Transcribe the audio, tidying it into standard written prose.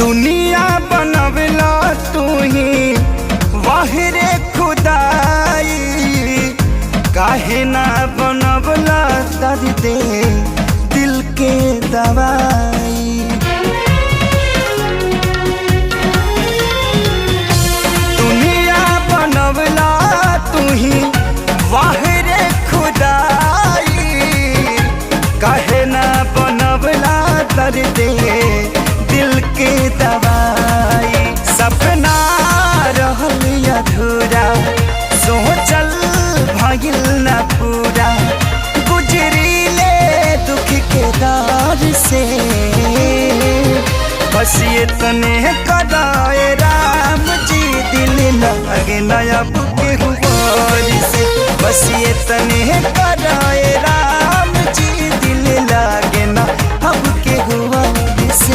दुनिया बनवला तू ही वाहिरे खुदाई, काहे ना बनवला दर्द दिल के दवाई। दुनिया बनवला तू ही वाहिरे खुदाई, काहे ना बनवला दर्द दिल के दवाई। सपना रहल अधूरा सोचल भइल न पूरा, गुजरीले दुख के दौर से बस ये तने कदाए राम जी, दिल लगे नया बुके हुआर से। बस ये तने कदाए राम जी, दिल लगे ना